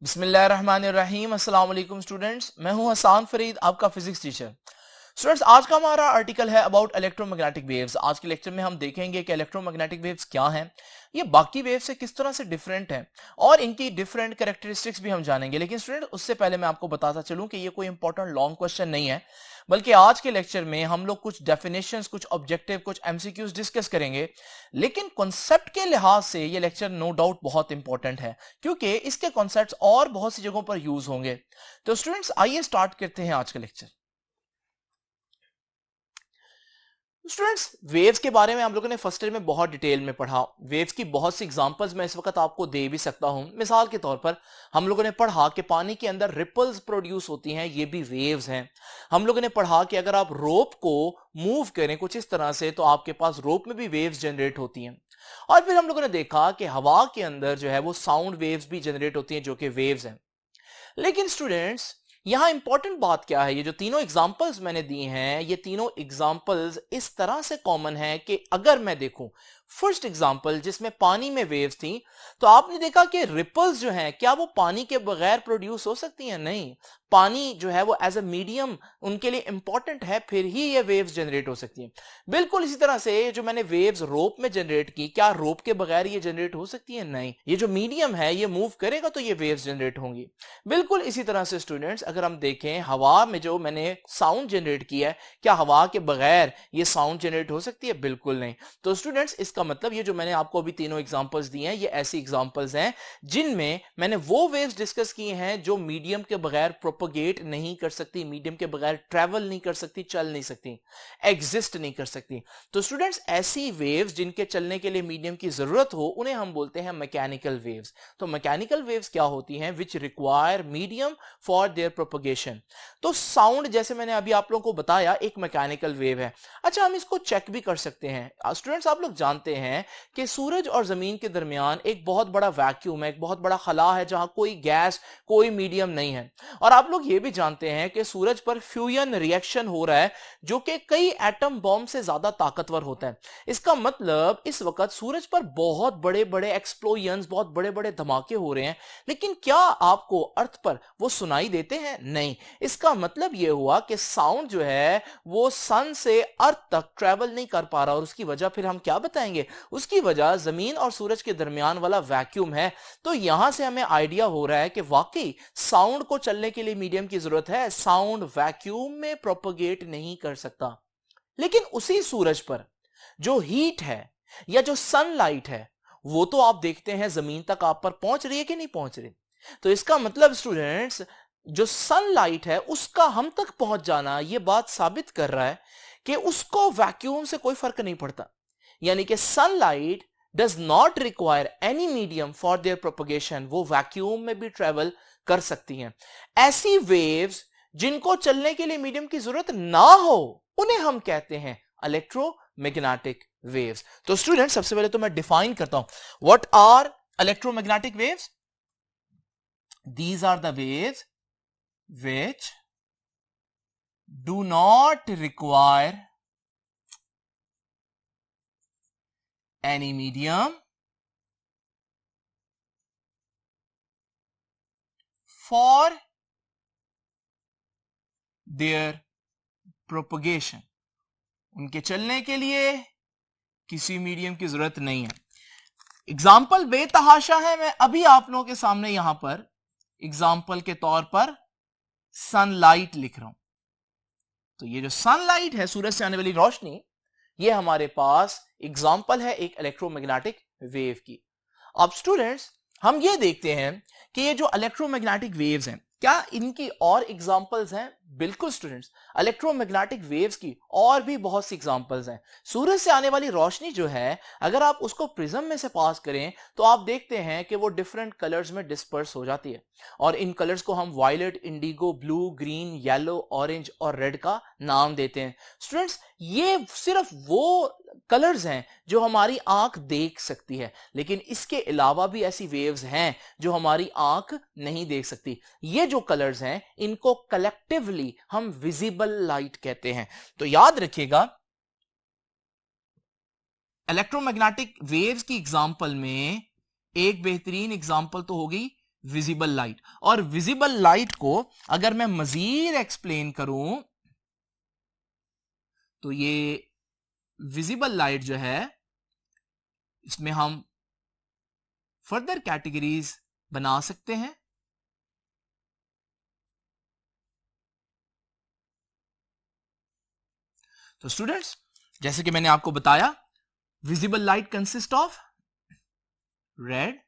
बिस्मिल्लाहिर्रहमानिर्रहीम। अस्सलाम वालेकुम स्टूडेंट्स, मैं हूं हसान फरीद, आपका फिजिक्स टीचर। स्टूडेंट्स, आज का हमारा आर्टिकल है अबाउट इलेक्ट्रोमैग्नेटिक वेव्स। आज के लेक्चर में हम देखेंगे कि इलेक्ट्रोमैग्नेटिक वेव्स क्या हैं, ये बाकी वेव से किस तरह से डिफरेंट हैं और इनकी डिफरेंट कैरेक्टरिस्टिक्स भी हम जानेंगे। लेकिन स्टूडेंट, उससे पहले मैं आपको बताता चलूं कि ये कोई इंपॉर्टेंट लॉन्ग क्वेश्चन नहीं है, बल्कि आज के लेक्चर में हम लोग कुछ डेफिनेशंस, कुछ ऑब्जेक्टिव, कुछ एमसीक्यूज डिस्कस करेंगे। लेकिन कॉन्सेप्ट के लिहाज से ये लेक्चर नो डाउट बहुत इंपॉर्टेंट है, क्योंकि इसके कॉन्सेप्ट्स और बहुत सी जगहों पर यूज होंगे। तो स्टूडेंट्स, आइए स्टार्ट करते हैं आज का लेक्चर। स्टूडेंट्स, वेव्स के बारे में हम लोगों ने फर्स्ट ईयर में बहुत डिटेल में पढ़ा। वेव्स की बहुत सी एग्जांपल्स मैं इस वक्त आपको दे भी सकता हूं। मिसाल के तौर पर हम लोगों ने पढ़ा कि पानी के अंदर रिपल्स प्रोड्यूस होती हैं, ये भी वेव्स हैं। हम लोगों ने पढ़ा कि अगर आप रोप को मूव करें कुछ इस तरह से, तो आपके पास रोप में भी वेव्स जनरेट होती हैं। और फिर हम लोगों ने देखा कि हवा के अंदर जो है वो साउंड वेव्स भी जनरेट होती हैं, जो कि वेव्स हैं। लेकिन स्टूडेंट्स, यहां इंपॉर्टेंट बात क्या है, ये जो तीनों एग्जांपल्स मैंने दी हैं, ये तीनों एग्जांपल्स इस तरह से कॉमन है कि अगर मैं देखूं फर्स्ट एग्जांपल जिसमें पानी में वेव्स थी, तो आपने देखा कि रिपल्स जो हैं, क्या वो पानी के बगैर प्रोड्यूस हो सकती हैं? नहीं। पानी जो है वो एज अ मीडियम उनके लिए इंपॉर्टेंट है, फिर ही ये वेव्स जनरेट हो सकती हैं। बिल्कुल इसी तरह से जो मैंने वेव्स रोप में जनरेट की, क्या रोप के बगैर ये जनरेट हो सकती है? नहीं। ये जो मीडियम है ये मूव करेगा तो ये वेव्स जनरेट होंगी। बिल्कुल इसी तरह से स्टूडेंट्स, अगर हम देखें हवा में जो मैंने साउंड जनरेट किया है, क्या हवा के बगैर ये साउंड जनरेट हो सकती है? बिल्कुल नहीं। तो स्टूडेंट्स, इसका मतलब ये जो मैंने आपको अभी तीनों एग्जांपल्स दिए हैं, ये ऐसी एग्जांपल्स हैं जिनमें मैंने वो वेव्स डिस्कस की हैं जो मीडियम के बगैर प्रोपोगेट नहीं कर सकती, मीडियम के बगैर ट्रेवल नहीं कर सकती, चल नहीं सकती, एग्जिस्ट नहीं कर सकती। तो स्टूडेंट्स, ऐसी वेव्स जिनके चलने के लिए मीडियम की जरूरत हो, उन्हें हम बोलते हैं मैकेनिकल वेव्स। तो मैकेनिकल वेव्स क्या होती हैं? Which require medium for their propagation. तो साउंड, जैसे मैंने अभी आप लोगों को बताया, एक मैकेनिकल वेव है। अच्छा, हम इसको चेक भी कर सकते हैं। स्टूडेंट्स, आप लोग जानते हैं कि सूरज और जमीन के दरमियान एक बहुत बड़ा वैक्यूम है, एक बहुत बड़ा खला है, जहां कोई गैस, कोई मीडियम नहीं है। और आप लोग ये भी जानते हैं कि सूरज पर फ्यूजन रिएक्शन हो रहा है, जो कि कई एटम बॉम्ब से ज्यादा ताकतवर होता है। इसका मतलब इस वक्त सूरज पर बहुत बड़े बड़े एक्सप्लोजन्स, बहुत बड़े बड़े धमाके हो रहे हैं, लेकिन क्या आपको अर्थ पर वो सुनाई देते हैं? नहीं। इसका मतलब यह हुआ कि साउंड जो है वो सन से अर्थ तक ट्रेवल नहीं कर पा रहा, और उसकी वजह फिर हम क्या बताएंगे? उसकी वजह जमीन और सूरज के दरमियान वाला वैक्यूम है। तो यहां से हमें आइडिया हो रहा है कि वाकई साउंड को चलने के लिए मीडियम की जरूरत है। साउंड वैक्यूम में प्रोपोगेट नहीं कर सकता। लेकिन उसी सूरज पर जो हीट है या जो सनलाइट है, वो तो आप देखते हैं जमीन तक आप पर पहुंच रही है कि नहीं पहुंच रही। तो इसका मतलब स्टूडेंट्स, जो सनलाइट है उसका हम तक पहुंच जाना, यह बात साबित कर रहा है कि उसको वैक्यूम से कोई फर्क नहीं पड़ता। यानी कि sunlight does not require any medium for their propagation, वो वैक्यूम में भी ट्रेवल कर सकती हैं। ऐसी वेव्स जिनको चलने के लिए मीडियम की जरूरत ना हो, उन्हें हम कहते हैं इलेक्ट्रोमैग्नेटिक वेव्स। तो स्टूडेंट, सबसे पहले तो मैं डिफाइन करता हूं what are electromagnetic waves. These are the waves which do not require any medium for their propagation. उनके चलने के लिए किसी मीडियम की जरूरत नहीं है। एग्जाम्पल बेतहाशा है, मैं अभी आप लोगों के सामने यहां पर एग्जाम्पल के तौर पर सनलाइट लिख रहा हूं। तो ये जो सनलाइट है, सूरज से आने वाली रोशनी, ये हमारे पास एग्जाम्पल है एक इलेक्ट्रोमैग्नेटिक वेव की। अब स्टूडेंट्स, हम ये देखते हैं कि ये जो इलेक्ट्रोमैग्नेटिक वेव्स हैं, क्या इनकी और एग्जांपल्स हैं? बिल्कुल स्टूडेंट्स, इलेक्ट्रोमैग्नेटिक वेव्स की और भी बहुत सी एग्जांपल्स हैं। सूरज से आने वाली रोशनी जो है, अगर आप उसको प्रिज्म में से पास करें, तो आप देखते हैं कि वो डिफरेंट कलर्स में डिस्पर्स हो जाती है, और इन कलर्स को हम violet, indigo, blue, green, yellow, orange और रेड का नाम देते हैं। स्टूडेंट्स, ये सिर्फ वो कलर्स हैं जो हमारी आंख देख सकती है, लेकिन इसके अलावा भी ऐसी वेव्स हैं जो हमारी आंख नहीं देख सकती। ये जो कलर्स हैं, इनको कलेक्टिवली हम विजिबल लाइट कहते हैं। तो याद रखिएगा, इलेक्ट्रोमैग्नेटिक वेव्स की एग्जांपल में एक बेहतरीन एग्जांपल तो होगी विजिबल लाइट। और विजिबल लाइट को अगर मैं मजीद एक्सप्लेन करूं तो ये विजिबल लाइट जो है इसमें हम फर्दर कैटेगरीज बना सकते हैं। तो स्टूडेंट्स, जैसे कि मैंने आपको बताया, visible light consist of red,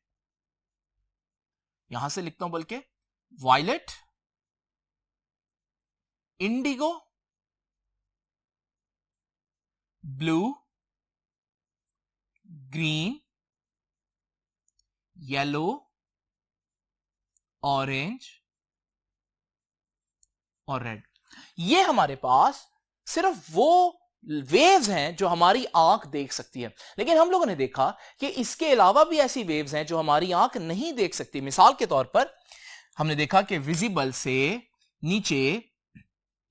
यहां से लिखता हूं बल्कि, violet, indigo, blue, green, yellow, orange और रेड। ये हमारे पास सिर्फ वो वेव्स हैं जो हमारी आंख देख सकती है, लेकिन हम लोगों ने देखा कि इसके अलावा भी ऐसी वेव्स हैं जो हमारी आंख नहीं देख सकती। मिसाल के तौर पर हमने देखा कि विजिबल से नीचे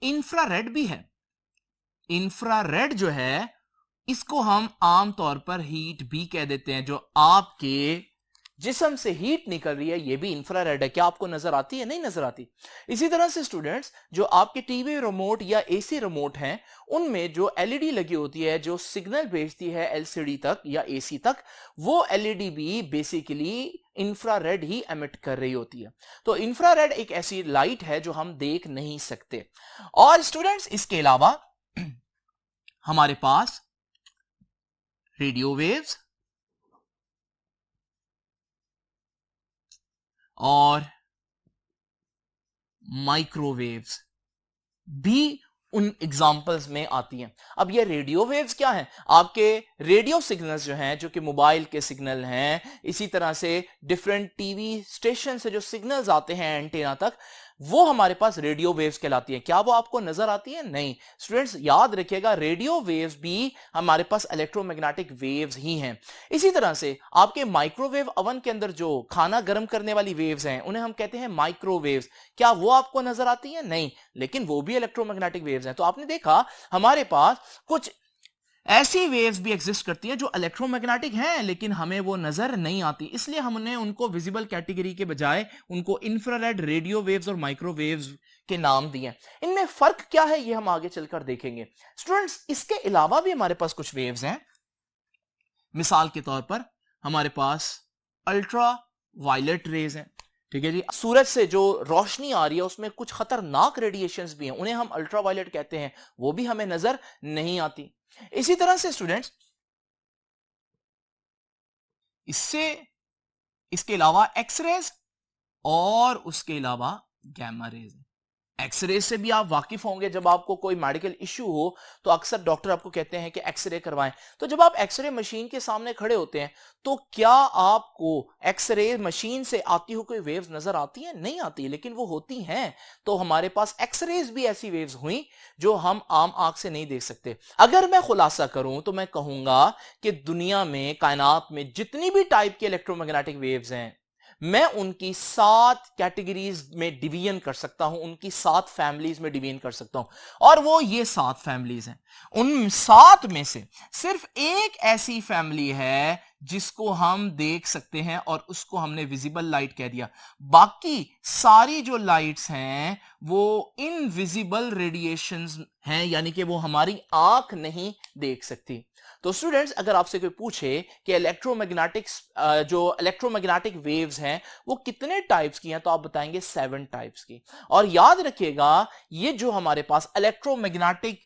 इंफ्रारेड भी है। इंफ्रारेड जो है इसको हम आमतौर पर हीट भी कह देते हैं। जो आपके जिस्म से हीट निकल रही है ये भी इंफ्रारेड है। क्या आपको नजर आती है? नहीं नजर आती। इसी तरह से स्टूडेंट्स, जो आपके टीवी रिमोट या एसी रिमोट हैं उनमें जो एलईडी लगी होती है जो सिग्नल भेजती है एलसीडी तक या एसी तक, वो एलईडी भी बेसिकली इंफ्रारेड ही एमिट कर रही होती है। तो इंफ्रारेड एक ऐसी लाइट है जो हम देख नहीं सकते। और स्टूडेंट्स, इसके अलावा हमारे पास रेडियो वेव्स और माइक्रोवेव्स भी उन एग्जाम्पल्स में आती हैं। अब ये रेडियो वेव्स क्या हैं? आपके रेडियो सिग्नल्स जो हैं, जो कि मोबाइल के सिग्नल हैं, इसी तरह से डिफरेंट टीवी स्टेशन से जो सिग्नल्स आते हैं एंटीना तक, वो हमारे पास रेडियो वेव्स कहलाती हैं। क्या वो आपको नजर आती है? नहीं। स्टूडेंट्स, याद रखिएगा, रेडियो वेव्स भी हमारे पास इलेक्ट्रोमैग्नेटिक वेव्स ही हैं। इसी तरह से आपके माइक्रोवेव ओवन के अंदर जो खाना गर्म करने वाली वेव्स हैं उन्हें हम कहते हैं माइक्रोवेव्स। क्या वो आपको नजर आती है? नहीं, लेकिन वो भी इलेक्ट्रोमैग्नेटिक वेव्स हैं। तो आपने देखा हमारे पास कुछ ऐसी वेव्स भी एग्जिस्ट करती हैं जो इलेक्ट्रोमैग्नेटिक हैं लेकिन हमें वो नजर नहीं आती, इसलिए हमने उनको विजिबल कैटेगरी के बजाय उनको इंफ्रारेड, रेडियो वेव्स और माइक्रोवेव्स के नाम दिए। इनमें फर्क क्या है ये हम आगे चलकर देखेंगे। स्टूडेंट्स, इसके अलावा भी हमारे पास कुछ वेव्स हैं। मिसाल के तौर पर हमारे पास अल्ट्रा वायलेट रेज हैं। ठीक है जी, सूरज से जो रोशनी आ रही है उसमें कुछ खतरनाक रेडिएशंस भी हैं, उन्हें हम अल्ट्रा वायलेट कहते हैं, वो भी हमें नजर नहीं आती। इसी तरह से स्टूडेंट्स, इसके अलावा एक्सरेज और उसके अलावा गैमा रेज। एक्सरे से भी आप वाकिफ होंगे, जब आपको कोई मेडिकल इश्यू हो तो अक्सर डॉक्टर आपको कहते हैं कि एक्सरे करवाएं। तो जब आप एक्सरे मशीन के सामने खड़े होते हैं तो क्या आपको एक्सरे मशीन से आती हुई कोई वेव्स नजर आती है? नहीं आती, लेकिन वो होती हैं। तो हमारे पास एक्सरेज भी ऐसी वेव्स हुई जो हम आम आंख से नहीं देख सकते। अगर मैं खुलासा करूं तो मैं कहूंगा कि दुनिया में, कायनात में जितनी भी टाइप की इलेक्ट्रोमैग्नेटिक वेव्स हैं, मैं उनकी 7 कैटेगरीज में डिवीजन कर सकता हूं, उनकी 7 फैमिलीज में डिवीजन कर सकता हूं। और वो ये 7 फैमिलीज हैं। उन 7 में से सिर्फ एक ऐसी फैमिली है जिसको हम देख सकते हैं और उसको हमने विजिबल लाइट कह दिया। बाकी सारी जो लाइट्स हैं वो इनविजिबल रेडिएशंस हैं, यानी कि वो हमारी आंख नहीं देख सकती। तो स्टूडेंट्स, अगर आपसे कोई पूछे कि जो इलेक्ट्रोमैग्नेटिक वेव्स हैं वो कितने टाइप्स की हैं, तो आप बताएंगे 7 टाइप्स की। और याद रखिएगा, ये जो हमारे पास इलेक्ट्रोमैग्नेटिक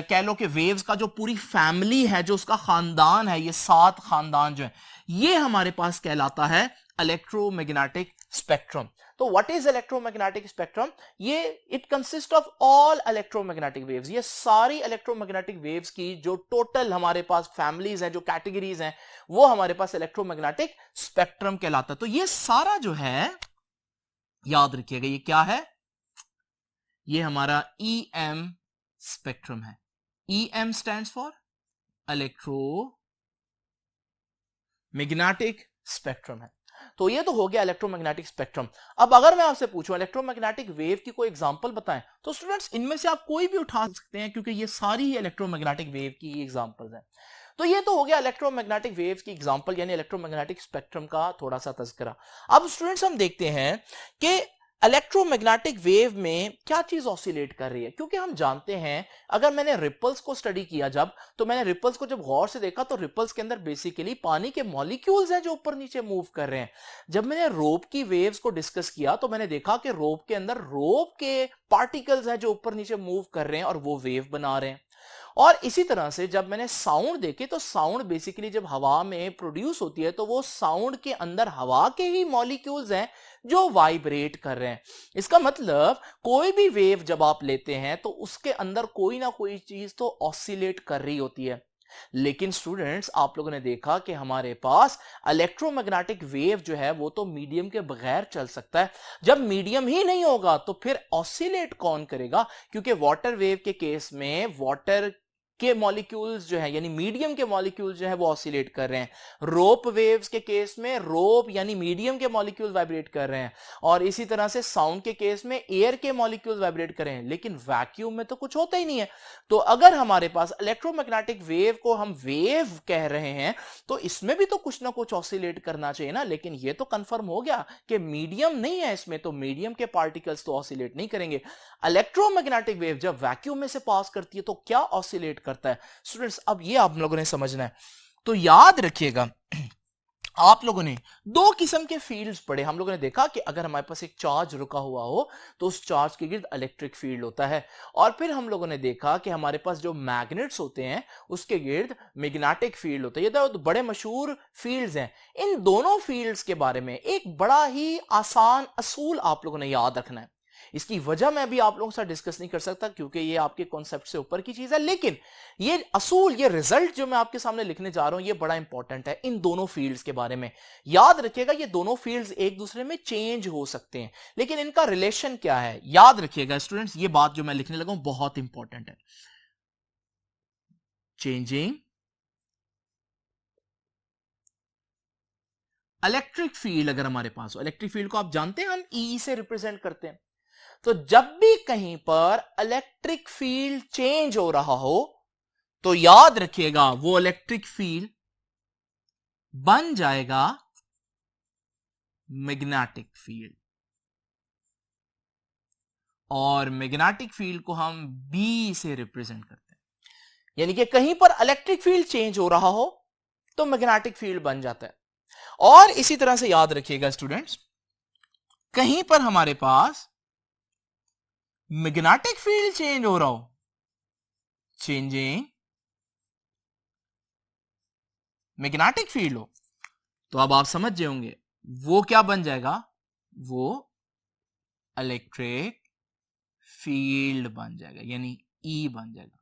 कह लो कि वेव्स का जो पूरी फैमिली है, जो उसका खानदान है, ये 7 खानदान जो है, ये हमारे पास कहलाता है इलेक्ट्रोमैग्नेटिक स्पेक्ट्रम। तो व्हाट इज इलेक्ट्रोमैग्नेटिक स्पेक्ट्रम? ये it consist of all electromagnetic waves. ये सारी इलेक्ट्रोमैग्नेटिक वेव्स की जो टोटल हमारे पास फैमिलीज हैं, जो कैटेगरीज हैं, वो हमारे पास इलेक्ट्रोमैग्नेटिक स्पेक्ट्रम कहलाता है। तो ये सारा जो है, याद रखिएगा, ये क्या है? ये हमारा EM स्पेक्ट्रम है। EM stands for electromagnetic spectrum है। तो ये तो हो गया इलेक्ट्रोमैग्नेटिक स्पेक्ट्रम। अब अगर मैं आपसे पूछूं इलेक्ट्रोमैग्नेटिक वेव की कोई एग्जांपल बताएं, तो स्टूडेंट्स इनमें से आप कोई भी उठा सकते हैं, क्योंकि ये सारी ही इलेक्ट्रोमैग्नेटिक वेव की एग्जांपल्स हैं। तो ये तो हो गया इलेक्ट्रोमैग्नेटिक वेव्स की एग्जांपल, यानी इलेक्ट्रोमैग्नेटिक स्पेक्ट्रम का थोड़ा सा तज़किरा। अब स्टूडेंट्स हम देखते हैं कि इलेक्ट्रोमैग्नेटिक वेव में क्या चीज ऑसिलेट कर रही है, क्योंकि हम जानते हैं, अगर मैंने रिपल्स को स्टडी किया तो मैंने रिपल्स को जब गौर से देखा तो रिपल्स के अंदर बेसिकली पानी के मॉलिक्यूल्स हैं जो ऊपर नीचे मूव कर रहे हैं। जब मैंने रोप की वेव्स को डिस्कस किया तो मैंने देखा कि रोप के अंदर रोप के पार्टिकल्स हैं जो ऊपर नीचे मूव कर रहे हैं और वो वेव बना रहे हैं। और इसी तरह से जब मैंने साउंड देखे तो साउंड बेसिकली जब हवा में प्रोड्यूस होती है तो वो साउंड के अंदर हवा के ही मॉलिक्यूल्स हैं जो वाइब्रेट कर रहे हैं। इसका मतलब कोई भी वेव जब आप लेते हैं तो उसके अंदर कोई ना कोई चीज तो ऑसिलेट कर रही होती है। लेकिन स्टूडेंट्स आप लोगों ने देखा कि हमारे पास इलेक्ट्रोमैग्नेटिक वेव जो है वो तो मीडियम के बगैर चल सकता है। जब मीडियम ही नहीं होगा तो फिर ऑसिलेट कौन करेगा, क्योंकि वाटर वेव के केस में वाटर के मॉलिक्यूल्स जो है यानी मीडियम के मॉलिक्यूल्स जो है वो ऑसिलेट कर रहे हैं। रोप वेव्स के केस में रोप यानी मीडियम के मॉलिक्यूल वाइब्रेट कर रहे हैं, और इसी तरह से साउंड के केस में एयर के मॉलिक्यूल वाइब्रेट कर रहे हैं। लेकिन वैक्यूम में तो कुछ होता ही नहीं है। तो अगर हमारे पास इलेक्ट्रोमैग्नेटिक वेव को हम वेव कह रहे हैं तो इसमें भी तो कुछ ना कुछ ऑसिलेट करना चाहिए ना। लेकिन ये तो कंफर्म हो गया कि मीडियम नहीं है इसमें, तो मीडियम के पार्टिकल्स तो ऑसिलेट नहीं करेंगे। इलेक्ट्रोमैग्नेटिक वेव जब वैक्यूम में से पास करती है तो क्या ऑसिलेट करता है स्टूडेंट्स, अब ये आप लोगों ने समझना है। तो याद रखिएगा, आप लोगों ने दो किस्म के फील्ड्स पढ़े। हम लोगों ने देखा कि अगर हमारे पास एक चार्ज रुका हुआ हो तो उस चार्ज के गिर्द इलेक्ट्रिक फील्ड होता है, और फिर हम लोगों ने देखा कि हमारे पास जो मैग्नेट्स होते हैं उसके गिर्द मैग्नेटिक फील्ड होता है। ये तो बड़े मशहूर फील्ड्स हैं। इन दोनों फील्ड्स के बारे में एक बड़ा ही आसान असूल आप लोगों ने याद रखना है। इसकी वजह मैं भी आप लोगों के साथ डिस्कस नहीं कर सकता क्योंकि ये आपके कॉन्सेप्ट से ऊपर की चीज है, लेकिन ये असूल, ये रिजल्ट जो मैं आपके सामने लिखने जा रहा हूं ये बड़ा इंपॉर्टेंट है। इन दोनों फील्ड्स के बारे में याद रखिएगा, ये दोनों फील्ड्स एक दूसरे में चेंज हो सकते हैं, लेकिन इनका रिलेशन क्या है याद रखिएगा स्टूडेंट्स। ये बात जो मैं लिखने लगा हूं बहुत इंपॉर्टेंट है। चेंजिंग इलेक्ट्रिक फील्ड अगर हमारे पास हो, इलेक्ट्रिक फील्ड को आप जानते हैं हम ई से रिप्रेजेंट करते हैं। तो जब भी कहीं पर इलेक्ट्रिक फील्ड चेंज हो रहा हो तो याद रखिएगा वो इलेक्ट्रिक फील्ड बन जाएगा मैग्नेटिक फील्ड, और मैग्नेटिक फील्ड को हम बी से रिप्रेजेंट करते हैं। यानी कि कहीं पर इलेक्ट्रिक फील्ड चेंज हो रहा हो तो मैग्नेटिक फील्ड बन जाता है। और इसी तरह से याद रखिएगा स्टूडेंट्स, कहीं पर हमारे पास मैग्नेटिक फील्ड चेंज हो रहा हो, चेंजिंग मैग्नेटिक फील्ड हो, तो अब आप समझ जाओगे वो क्या बन जाएगा, वो इलेक्ट्रिक फील्ड बन जाएगा, यानी ई बन जाएगा।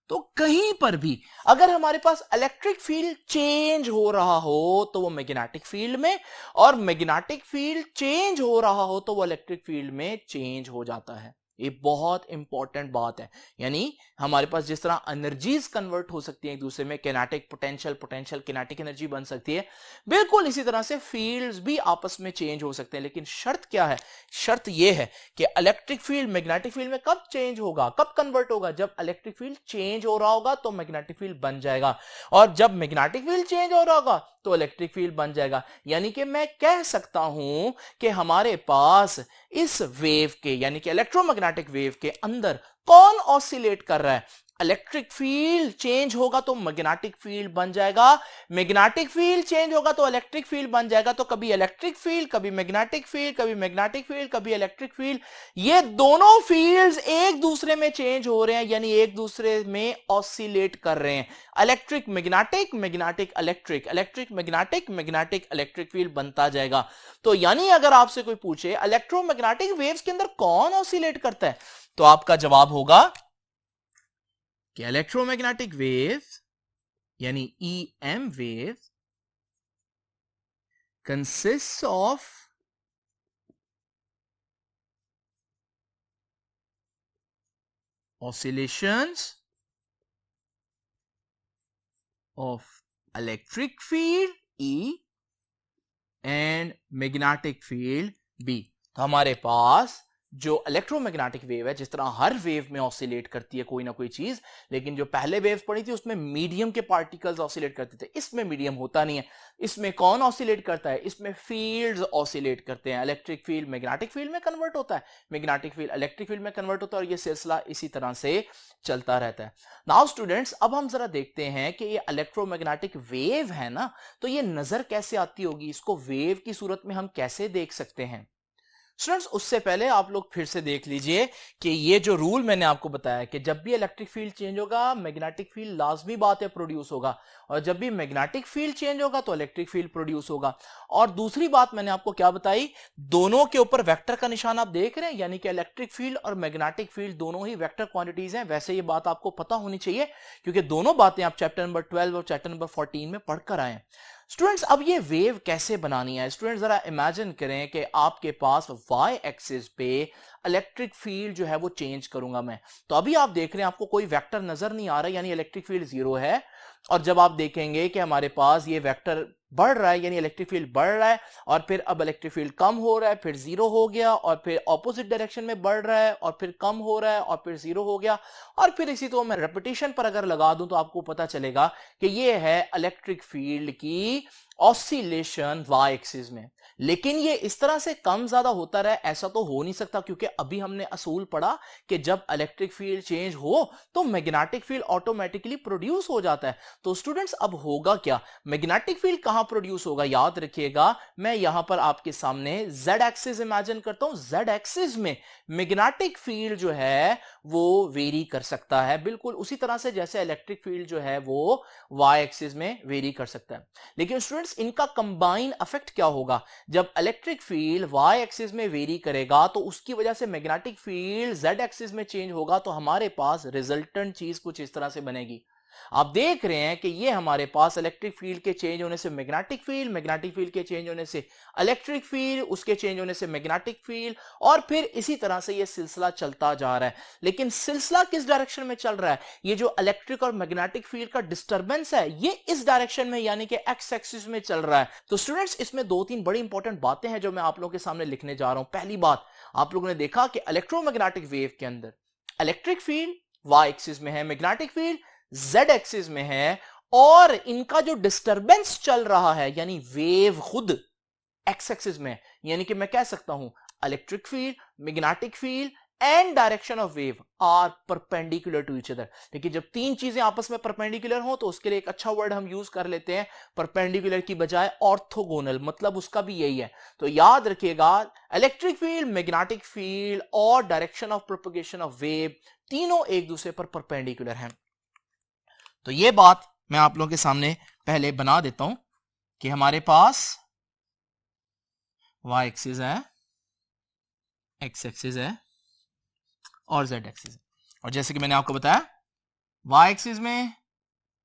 तो कहीं पर भी अगर हमारे पास इलेक्ट्रिक फील्ड चेंज हो रहा हो तो वो मैग्नेटिक फील्ड में, और मैग्नेटिक फील्ड चेंज हो रहा हो तो वो इलेक्ट्रिक फील्ड में चेंज हो जाता है। ये बहुत इंपॉर्टेंट बात है। यानी हमारे पास जिस तरह एनर्जीज कन्वर्ट हो सकती है एक दूसरे में, kinetic potential, potential kinetic energy बन सकती है, बिल्कुल इसी तरह से फील्ड्स भी आपस में चेंज हो सकते हैं। लेकिन शर्त क्या है, शर्त यह है कि इलेक्ट्रिक फील्ड मैग्नेटिक फील्ड में कब चेंज होगा, कब कन्वर्ट होगा, जब इलेक्ट्रिक फील्ड चेंज हो रहा होगा तो मैग्नेटिक फील्ड बन जाएगा, और जब मैग्नेटिक फील्ड चेंज हो रहा होगा तो इलेक्ट्रिक फील्ड बन जाएगा। यानी कि मैं कह सकता हूं कि हमारे पास इस वेव के यानी कि इलेक्ट्रोमैग्नेटिक वेव के अंदर कौन ऑसिलेट कर रहा है, इलेक्ट्रिक फील्ड चेंज होगा तो मैग्नेटिक फील्ड बन जाएगा, मैग्नेटिक फील्ड चेंज होगा तो इलेक्ट्रिक फील्ड बन जाएगा। तो कभी इलेक्ट्रिक फील्ड, कभी मैग्नेटिक फील्ड, कभी मैग्नेटिक फील्ड, कभी इलेक्ट्रिक फील्ड, ये दोनों फील्ड्स एक दूसरे में चेंज हो रहे हैं, यानी एक दूसरे में ऑसिलेट कर रहे हैं। Electric magnetic, magnetic electric, electric magnetic, magnetic electric field बनता जाएगा। तो यानी अगर आपसे कोई पूछे इलेक्ट्रोमैग्नेटिक वेव्स के अंदर कौन ऑसिलेट करता है, तो आपका जवाब होगा कि इलेक्ट्रोमैग्नेटिक वेव्स यानी EM waves consist of oscillations of electric field E and magnetic field B। तो हमारे पास जो इलेक्ट्रोमैग्नेटिक वेव है, जिस तरह हर वेव में ऑसिलेट करती है कोई ना कोई चीज, लेकिन जो पहले वेव पड़ी थी उसमें मीडियम के पार्टिकल्स ऑसिलेट करते थे, इसमें मीडियम होता नहीं है। इसमें कौन ऑसिलेट करता है? इसमें फील्ड्स ऑसिलेट करते हैं। इलेक्ट्रिक फील्ड मैग्नेटिक फील्ड में कन्वर्ट होता है, मैग्नेटिक फील्ड इलेक्ट्रिक फील्ड में कन्वर्ट होता है, और ये सिलसिला इसी तरह से चलता रहता है। नाउ स्टूडेंट्स, अब हम जरा देखते हैं कि ये इलेक्ट्रोमैग्नेटिक वेव है ना, तो ये नजर कैसे आती होगी, इसको वेव की सूरत में हम कैसे देख सकते हैं? स्टूडेंट्स, उससे पहले आप लोग फिर से देख लीजिए कि ये जो रूल मैंने आपको बताया कि जब भी इलेक्ट्रिक फील्ड चेंज होगा मैग्नेटिक फील्ड लाजमी बात है प्रोड्यूस होगा, और जब भी मैग्नेटिक फील्ड चेंज होगा तो इलेक्ट्रिक फील्ड प्रोड्यूस होगा। और दूसरी बात मैंने आपको क्या बताई, दोनों के ऊपर वेक्टर का निशान आप देख रहे हैं, यानी कि इलेक्ट्रिक फील्ड और मैग्नेटिक फील्ड दोनों ही वेक्टर क्वांटिटीज हैं। वैसे ये बात आपको पता होनी चाहिए क्योंकि दोनों बातें आप चैप्टर नंबर 12 और चैप्टर नंबर 14 में पढ़कर आए हैं। स्टूडेंट्स, अब ये वेव कैसे बनानी है? स्टूडेंट्स, जरा इमेजिन करें कि आपके पास वाई एक्सिस पे इलेक्ट्रिक फील्ड जो है वो चेंज करूंगा मैं। तो अभी आप देख रहे हैं आपको कोई वेक्टर नजर नहीं आ रहा, यानी इलेक्ट्रिक फील्ड 0 है। और जब आप देखेंगे कि हमारे पास ये वेक्टर बढ़ रहा है, यानी इलेक्ट्रिक फील्ड बढ़ रहा है, और फिर अब इलेक्ट्रिक फील्ड कम हो रहा है, फिर 0 हो गया, और फिर ऑपोजिट डायरेक्शन में बढ़ रहा है, और फिर कम हो रहा है, और फिर 0 हो गया, और फिर इसी तो मैं रेपिटेशन पर अगर लगा दूं तो आपको पता चलेगा कि ये है इलेक्ट्रिक फील्ड की ऑसिलेशन वाई एक्सिस में। लेकिन ये इस तरह से कम ज्यादा होता रहे ऐसा तो हो नहीं सकता, क्योंकि अभी हमने असूल पढ़ा कि जब इलेक्ट्रिक फील्ड चेंज हो तो मैग्नेटिक फील्ड ऑटोमेटिकली प्रोड्यूस हो जाता है। तो स्टूडेंट्स, अब होगा क्या? मैग्नेटिक फील्ड कहां प्रोड्यूस होगा? याद रखिएगा, मैं यहां पर आपके सामने जेड एक्सिस इमेजिन करता हूं। जेड एक्सिस में मैग्नेटिक फील्ड जो है वो वेरी कर सकता है, बिल्कुल उसी तरह से जैसे इलेक्ट्रिक फील्ड जो है वो वाई एक्सिस में वेरी कर सकता है। लेकिन स्टूडेंट्स, इनका कंबाइन इफेक्ट क्या होगा? जब इलेक्ट्रिक फील्ड वाई एक्सिस में वेरी करेगा तो उसकी वजह से मैग्नेटिक फील्ड जेड एक्सिस में चेंज होगा, तो हमारे पास रिजल्टेंट चीज कुछ इस तरह से बनेगी। आप देख रहे हैं कि ये हमारे पास इलेक्ट्रिक फील्ड के चेंज होने से मैग्नेटिक फील्ड, मैग्नेटिक फील्ड के चेंज होने से इलेक्ट्रिक फील्ड, उसके चेंज होने से मैग्नेटिक फील्ड, और फिर इसी तरह से ये सिलसिला चलता जा रहा है। लेकिन सिलसिला किस डायरेक्शन में चल रहा है? ये जो इलेक्ट्रिक और मैग्नेटिक फील्ड का डिस्टर्बेंस है ये इस डायरेक्शन में, यानी कि एक्स एक्सिस में चल रहा है। तो स्टूडेंट्स, इसमें 2-3 बड़ी इंपॉर्टेंट बातें हैं जो मैं आप लोगों के सामने लिखने जा रहा हूं। पहली बात, आप लोगों ने देखा कि इलेक्ट्रोमैग्नेटिक वेव के अंदर इलेक्ट्रिक फील्ड वाई एक्सिस में है, मैग्नेटिक फील्ड जेड एक्सिस में है, और इनका जो डिस्टरबेंस चल रहा है यानी वेव खुद एक्स एक्सिस में, यानी कि मैं कह सकता हूं electric field, magnetic field and direction of wave are perpendicular to each other. लेकिन जब तीन चीजें आपस में परपेंडिकुलर हो तो उसके लिए एक अच्छा वर्ड हम यूज कर लेते हैं, परपेंडिकुलर की बजाय ऑर्थोगोनल, मतलब उसका भी यही है। तो याद रखिएगा, इलेक्ट्रिक फील्ड, मैग्नेटिक फील्ड और direction of propagation of wave तीनों एक दूसरे पर परपेंडिकुलर हैं। तो ये बात मैं आप लोगों के सामने पहले बना देता हूं कि हमारे पास वाई एक्सिस है, एक्स एक्सिस है और जेड एक्सिस है। और जैसे कि मैंने आपको बताया, वाई एक्सिस में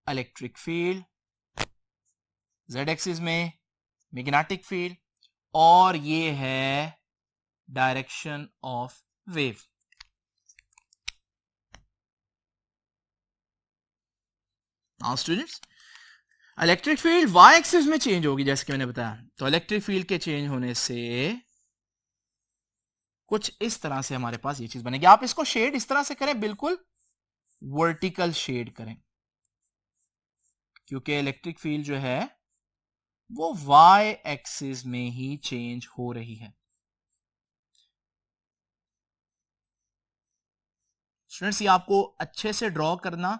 इलेक्ट्रिक फील्ड, जेड एक्सिस में मैग्नेटिक फील्ड, और ये है direction of wave. Now students, electric field Y axis में चेंज होगी जैसे कि मैंने बताया, तो इलेक्ट्रिक फील्ड के चेंज होने से कुछ इस तरह से हमारे पास ये चीज बनेगी। आप इसको शेड इस तरह से करें, बिल्कुल वर्टिकल शेड करें, क्योंकि इलेक्ट्रिक फील्ड जो है वो वाई एक्सिस में ही चेंज हो रही है। स्टूडेंट्स, ये आपको अच्छे से ड्रॉ करना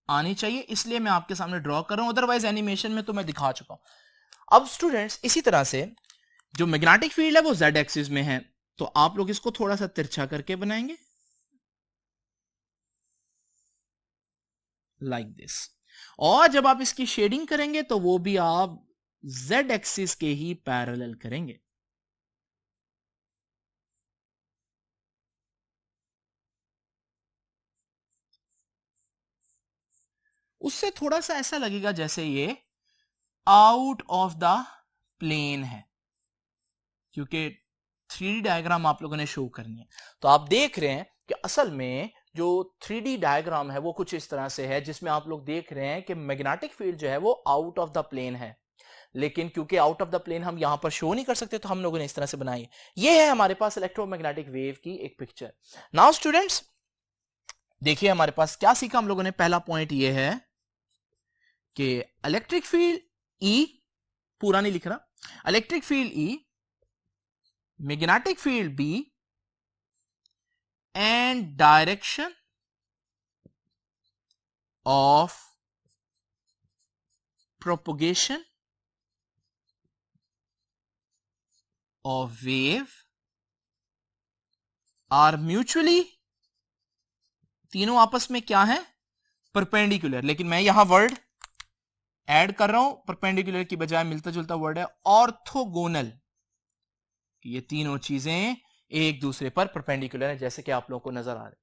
आनी चाहिए, इसलिए मैं आपके सामने ड्रॉ कर रहा हूं, अदरवाइज एनिमेशन में तो मैं दिखा चुका हूं। अब स्टूडेंट्स, इसी तरह से जो मैग्नेटिक फील्ड है वो जेड एक्सिस में है, तो आप लोग इसको थोड़ा सा तिरछा करके बनाएंगे लाइक दिस, और जब आप इसकी शेडिंग करेंगे तो वो भी आप जेड एक्सिस के ही पैरेलल करेंगे। उससे थोड़ा सा ऐसा लगेगा जैसे ये आउट ऑफ द प्लेन है, क्योंकि 3D डायग्राम आप लोगों ने शो करनी है। तो आप देख रहे हैं कि असल में जो 3D डायग्राम है वो कुछ इस तरह से है, जिसमें आप लोग देख रहे हैं कि मैग्नेटिक फील्ड जो है वो आउट ऑफ द प्लेन है, लेकिन क्योंकि आउट ऑफ द प्लेन हम यहां पर शो नहीं कर सकते तो हम लोगों ने इस तरह से बनाई है। ये है हमारे पास इलेक्ट्रोमैग्नेटिक वेव की एक पिक्चर। नाउ स्टूडेंट्स देखिए हमारे पास क्या सीखा हम लोगों ने। पहला पॉइंट ये है कि इलेक्ट्रिक फील्ड ई, पूरा नहीं लिख रहा, electric field E, magnetic field B and direction of propagation of wave are mutually, तीनों आपस में क्या है, परपेंडिकुलर। लेकिन मैं यहां वर्ड ऐड कर रहा हूं, परपेंडिकुलर की बजाय मिलता जुलता वर्ड है ऑर्थोगोनल, कि ये तीनों चीजें एक दूसरे पर परपेंडिकुलर है, जैसे कि आप लोगों को नजर आ रहा है।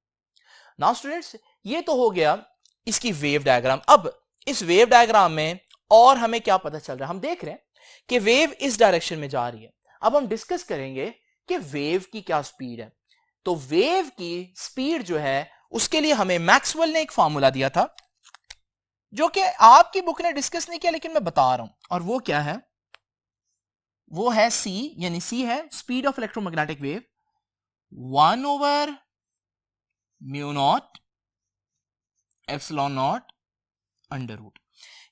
नाउ स्टूडेंट्स ये तो हो गया इसकी वेव डायग्राम। अब इस वेव डायग्राम में और हमें क्या पता चल रहा है, हम देख रहे हैं कि वेव इस डायरेक्शन में जा रही है। अब हम डिस्कस करेंगे कि वेव की क्या स्पीड है। तो वेव की स्पीड जो है उसके लिए हमें मैक्सवेल ने एक फॉर्मूला दिया था, जो कि आपकी बुक ने डिस्कस नहीं किया लेकिन मैं बता रहा हूं, और वो क्या है, वो है c, यानी c है speed of electromagnetic wave 1/μ0 epsilon naught under root.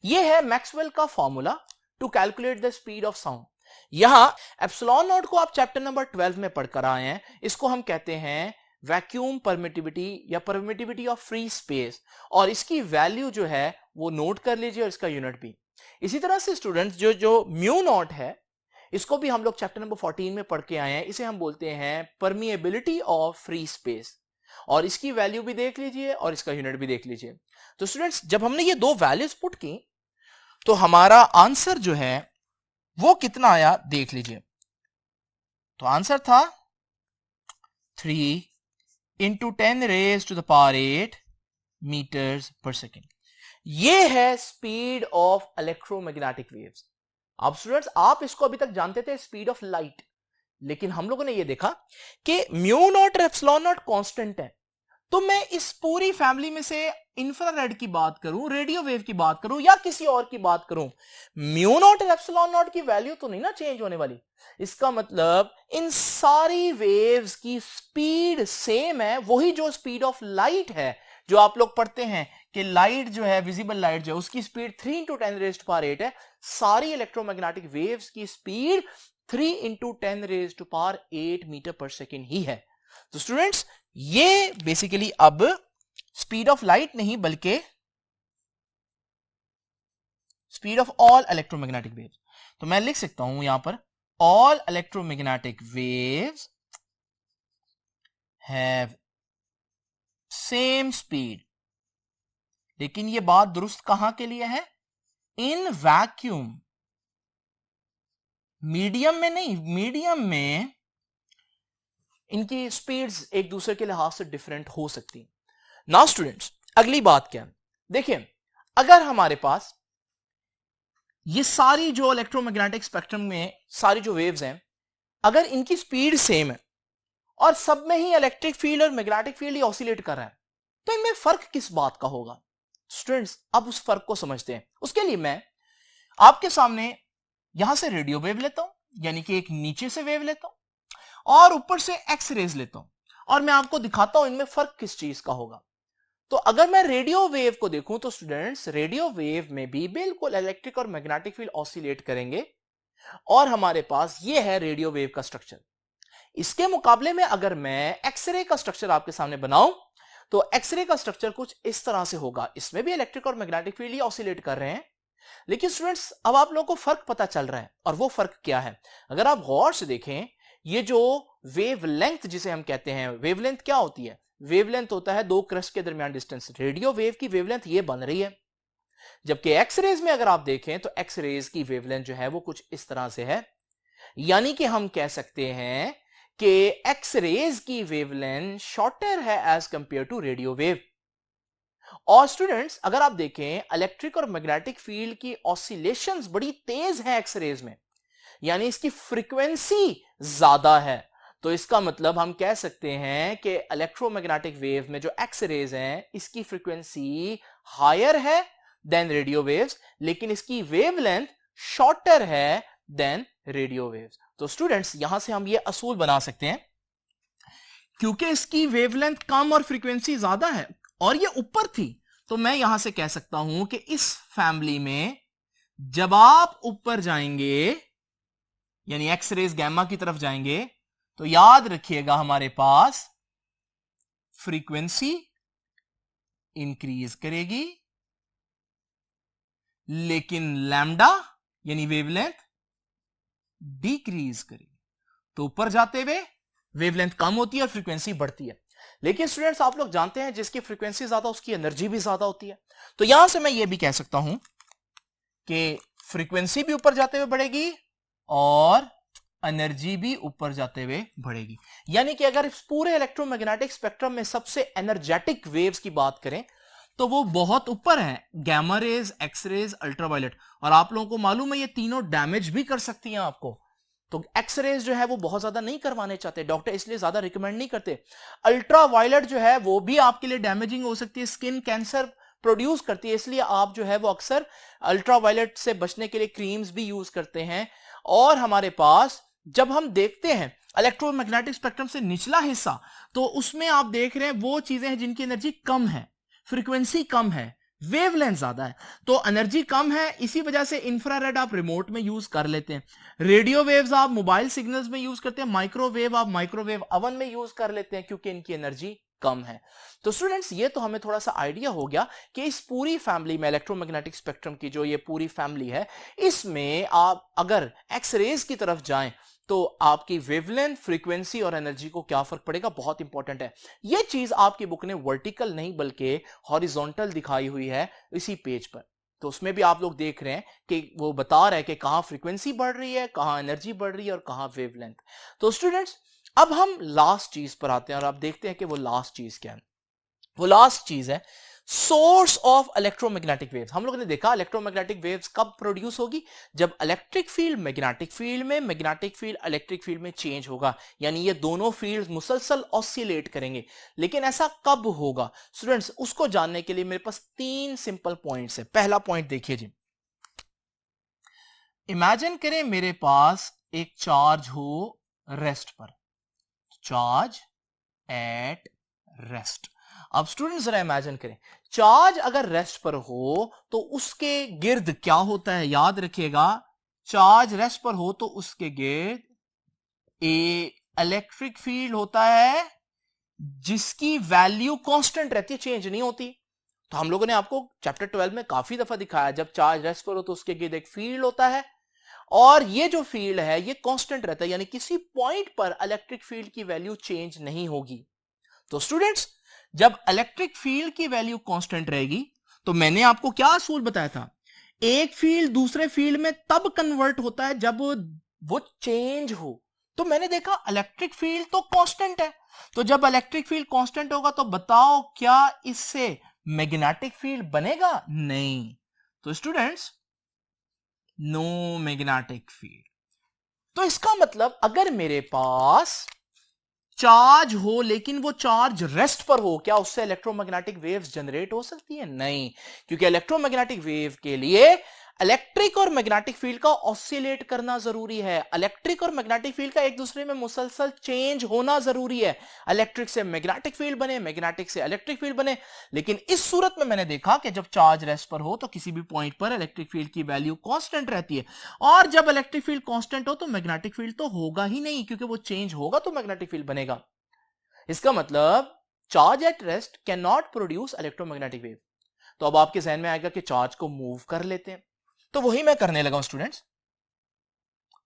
ये है मैक्सवेल का formula to calculate the speed of sound. यहां एप्सिलॉन नॉट को आप चैप्टर नंबर 12 में पढ़कर आए हैं, इसको हम कहते हैं वैक्यूम परमिटिविटी या परमिटिविटी ऑफ फ्री स्पेस, और इसकी वैल्यू जो है वो नोट कर लीजिए और इसका यूनिट भी। इसी तरह से स्टूडेंट्स जो म्यू नॉट है इसको भी हम लोग चैप्टर नंबर 14 में पढ़ के आए हैं, इसे हम बोलते हैं परमिएबिलिटी ऑफ फ्री स्पेस, और इसकी वैल्यू भी देख लीजिए और इसका यूनिट भी देख लीजिए। तो स्टूडेंट्स जब हमने ये दो वैल्यूज पुट की तो हमारा आंसर जो है वो कितना आया देख लीजिए। तो आंसर था 3 × 10⁻⁸ मीटर्स पर सेकेंड। ये है स्पीड ऑफ इलेक्ट्रोमैग्नेटिक वेव्स। अब स्टूडेंट्स आप इसको अभी तक जानते थे स्पीड ऑफ लाइट, लेकिन हम लोगों ने ये देखा कि म्यू नॉट और एप्सिलॉन नॉट कांस्टेंट है। तो मैं इस पूरी फैमिली में से इंफ्रारेड की बात करूं, रेडियो वेव की बात करूं या किसी और की बात करूं, म्यू नॉट और एप्सिलॉन नॉट की वैल्यू तो नहीं ना चेंज होने वाली। इसका मतलब इन सारी वेव्स की स्पीड सेम है, वही जो स्पीड ऑफ लाइट है, जो आप लोग पढ़ते हैं कि लाइट जो है, विजिबल लाइट जो है, उसकी स्पीड 3 × 10⁸ है। सारी इलेक्ट्रोमैग्नेटिक वेव्स की स्पीड 3 × 10⁸ मीटर पर सेकेंड ही है। तो स्टूडेंट्स ये बेसिकली अब स्पीड ऑफ लाइट नहीं बल्कि speed of all electromagnetic waves. तो मैं लिख सकता हूं यहां पर all electromagnetic waves have same speed. लेकिन ये बात दुरुस्त कहां के लिए है, इन वैक्यूम, मीडियम में नहीं, मीडियम में इनकी स्पीड्स एक दूसरे के लिहाज से डिफरेंट हो सकती हैं। नाउ स्टूडेंट्स अगली बात क्या है, देखिए अगर हमारे पास ये सारी जो इलेक्ट्रोमैग्नेटिक स्पेक्ट्रम में सारी जो वेव्स हैं, अगर इनकी स्पीड सेम है और सब में ही इलेक्ट्रिक फील्ड और मैग्नेटिक फील्ड ही ऑसिलेट कर रहा है, तो इनमें फर्क किस बात का होगा। स्टूडेंट्स अब उस फर्क को समझते हैं। उसके लिए मैं आपके सामने यहां से रेडियो वेव लेता हूं, यानी कि एक नीचे से वेव लेता हूं और ऊपर से एक्स रेज लेता हूं, और मैं आपको दिखाता हूं इनमें फर्क किस चीज का होगा। तो अगर मैं रेडियो वेव को देखूं तो स्टूडेंट्स रेडियो वेव में भी बिल्कुल इलेक्ट्रिक और मैग्नेटिक फील्ड ऑसिलेट करेंगे, और हमारे पास ये है रेडियो वेव का स्ट्रक्चर। इसके मुकाबले में अगर मैं एक्सरे का स्ट्रक्चर आपके सामने बनाऊं तो एक्सरे का स्ट्रक्चर कुछ इस तरह से होगा। इसमें भी इलेक्ट्रिक और मैग्नेटिक फील्ड ही ऑसिलेट कर रहे हैं, लेकिन स्टूडेंट्स अब आप लोगों को फर्क पता चल रहा है, और वो फर्क क्या है। अगर आप गौर से देखें, ये जो वेवलेंथ जिसे हम कहते हैं, वेवलेंथ क्या होती है, वेवलेंथ होता है दो क्रस्ट के दरमियान डिस्टेंस। रेडियो वेव की वेवलेंथ ये बन रही है, जबकि एक्सरेज में अगर आप देखें तो एक्सरेज की वेवलेंथ जो है वो कुछ इस तरह से है। यानी कि हम कह सकते हैं कि एक्सरेज की वेवलेंथ शॉर्टर है as compare to radio wave. और स्टूडेंट्स अगर आप देखें इलेक्ट्रिक और मैग्नेटिक फील्ड की ऑसिलेशंस बड़ी तेज है एक्सरेज में, यानी इसकी फ्रीक्वेंसी ज्यादा है। तो इसका मतलब हम कह सकते हैं कि इलेक्ट्रोमैग्नेटिक वेव में जो एक्सरेज हैं इसकी फ्रीक्वेंसी हायर है देन रेडियो वेव्स, लेकिन इसकी वेवलेंथ शॉर्टर है देन रेडियो वेव्स। तो स्टूडेंट्स यहां से हम ये असूल बना सकते हैं, क्योंकि इसकी वेवलेंथ कम और फ्रीक्वेंसी ज्यादा है और ये ऊपर थी, तो मैं यहां से कह सकता हूं कि इस फैमिली में जब आप ऊपर जाएंगे यानी एक्स रेज गैमा की तरफ जाएंगे तो याद रखिएगा हमारे पास फ्रीक्वेंसी इंक्रीज करेगी लेकिन लैम्डा यानी वेवलेंथ डिक्रीज करेगी। तो ऊपर जाते हुए वेवलेंथ कम होती है और फ्रीक्वेंसी बढ़ती है। लेकिन स्टूडेंट्स आप लोग जानते हैं जिसकी फ्रीक्वेंसी ज्यादा उसकी एनर्जी भी ज्यादा होती है। तो यहां से मैं ये भी कह सकता हूं कि फ्रीक्वेंसी भी ऊपर जाते हुए बढ़ेगी और एनर्जी भी ऊपर जाते हुए बढ़ेगी। यानी कि अगर इस पूरे इलेक्ट्रोमैग्नेटिक स्पेक्ट्रम में सबसे एनर्जेटिक वेव्स की बात करें तो वो बहुत ऊपर है, gamma rays, X rays, ultraviolet. और आप लोगों को मालूम है ये तीनों डैमेज भी कर सकती हैं आपको। तो एक्स रेज जो है वो बहुत ज्यादा नहीं करवाने चाहते डॉक्टर, इसलिए ज्यादा रिकमेंड नहीं करते। अल्ट्रावायलेट जो है वो भी आपके लिए डैमेजिंग हो सकती है, स्किन कैंसर प्रोड्यूस करती है, इसलिए आप जो है वो अक्सर अल्ट्रावायलेट से बचने के लिए क्रीम्स भी यूज करते हैं। और हमारे पास जब हम देखते हैं इलेक्ट्रोमैग्नेटिक स्पेक्ट्रम से निचला हिस्सा, तो उसमें आप देख रहे हैं वो चीजें हैं जिनकी एनर्जी कम है, फ्रीक्वेंसी कम है, वेवलेंथ ज्यादा है। तो एनर्जी कम है, इसी वजह से इंफ्रारेड आप रिमोट में यूज कर लेते हैं, रेडियो वेव्स आप मोबाइल सिग्नल्स में यूज करते हैं, माइक्रोवेव आप माइक्रोवेव ओवन में यूज कर लेते हैं क्योंकि इनकी एनर्जी कम है। तो स्टूडेंट्स ये तो हमें थोड़ा सा आइडिया हो गया कि इस पूरी फैमिली में इलेक्ट्रोमैग्नेटिक स्पेक्ट्रम की जो ये पूरी फैमिली है, इसमें आप अगर एक्स रेज की तरफ जाएं तो आपकी वेवलेंथ, फ्रीक्वेंसी और एनर्जी को क्या फर्क पड़ेगा, बहुत इंपॉर्टेंट है। यह चीज आपकी बुक ने वर्टिकल नहीं बल्कि हॉरिजॉन्टल दिखाई हुई है इसी पेज पर। तो उसमें भी आप लोग देख रहे हैं कि वो बता रहा है कि कहां फ्रीक्वेंसी बढ़ रही है, कहां एनर्जी बढ़ रही है और कहां वेवलेंथ। तो स्टूडेंट्स अब हम लास्ट चीज पर आते हैं और आप देखते हैं कि वो लास्ट चीज क्या है। वो लास्ट चीज है सोर्स ऑफ इलेक्ट्रोमैग्नेटिक वेव्स। हम लोगों ने देखा इलेक्ट्रोमैग्नेटिक वेव्स कब प्रोड्यूस होगी, जब इलेक्ट्रिक फील्ड मैग्नेटिक फील्ड में, मैग्नेटिक फील्ड इलेक्ट्रिक फील्ड में चेंज होगा, यानी ये दोनों फील्ड्स मुसलसल ऑसिलेट करेंगे। लेकिन ऐसा कब होगा स्टूडेंट्स, उसको जानने के लिए मेरे पास 3 सिंपल पॉइंट्स है। पहला पॉइंट देखिए जी, इमेजिन करें मेरे पास एक चार्ज हो रेस्ट पर, चार्ज एट रेस्ट। अब स्टूडेंट जरा इमेजिन करें, चार्ज अगर रेस्ट पर हो तो उसके गिर्द क्या होता है, याद रखिएगा, चार्ज रेस्ट पर हो तो उसके गिर्द इलेक्ट्रिक फील्ड होता है जिसकी वैल्यू कांस्टेंट रहती है, चेंज नहीं होती। तो हम लोगों ने आपको चैप्टर 12 में काफी दफा दिखाया, जब चार्ज रेस्ट पर हो तो उसके गिर्द एक फील्ड होता है और ये जो फील्ड है ये कांस्टेंट रहता है, यानी किसी पॉइंट पर इलेक्ट्रिक फील्ड की वैल्यू चेंज नहीं होगी। तो स्टूडेंट्स जब इलेक्ट्रिक फील्ड की वैल्यू कांस्टेंट रहेगी तो मैंने आपको क्या असूल बताया था, एक फील्ड दूसरे फील्ड में तब कन्वर्ट होता है जब वो चेंज हो। तो मैंने देखा इलेक्ट्रिक फील्ड तो कांस्टेंट है, तो जब इलेक्ट्रिक फील्ड कांस्टेंट होगा तो बताओ क्या इससे मैग्नेटिक फील्ड बनेगा, नहीं। तो स्टूडेंट्स नो मैग्नेटिक फील्ड। तो इसका मतलब अगर मेरे पास चार्ज हो लेकिन वो चार्ज रेस्ट पर हो, क्या उससे इलेक्ट्रोमैग्नेटिक वेव्स जनरेट हो सकती है, नहीं। क्योंकि इलेक्ट्रोमैग्नेटिक वेव के लिए इलेक्ट्रिक और मैग्नेटिक फील्ड का ऑसिलेट करना जरूरी है, इलेक्ट्रिक और मैग्नेटिक फील्ड का एक दूसरे में मुसलसल चेंज होना जरूरी है, इलेक्ट्रिक से मैग्नेटिक फील्ड बने, मैग्नेटिक से इलेक्ट्रिक फील्ड बने। लेकिन इस सूरत में मैंने देखा कि जब चार्ज रेस्ट पर हो तो किसी भी पॉइंट पर इलेक्ट्रिक फील्ड की वैल्यू कांस्टेंट रहती है, और जब इलेक्ट्रिक फील्ड कांस्टेंट हो तो मैग्नेटिक फील्ड तो होगा ही नहीं, क्योंकि वो चेंज होगा तो मैग्नेटिक फील्ड बनेगा। इसका मतलब charge at rest can not produce electromagnetic wave. तो अब आपके जहन में आएगा कि चार्ज को मूव कर लेते हैं, तो वही मैं करने लगा हूं स्टूडेंट्स।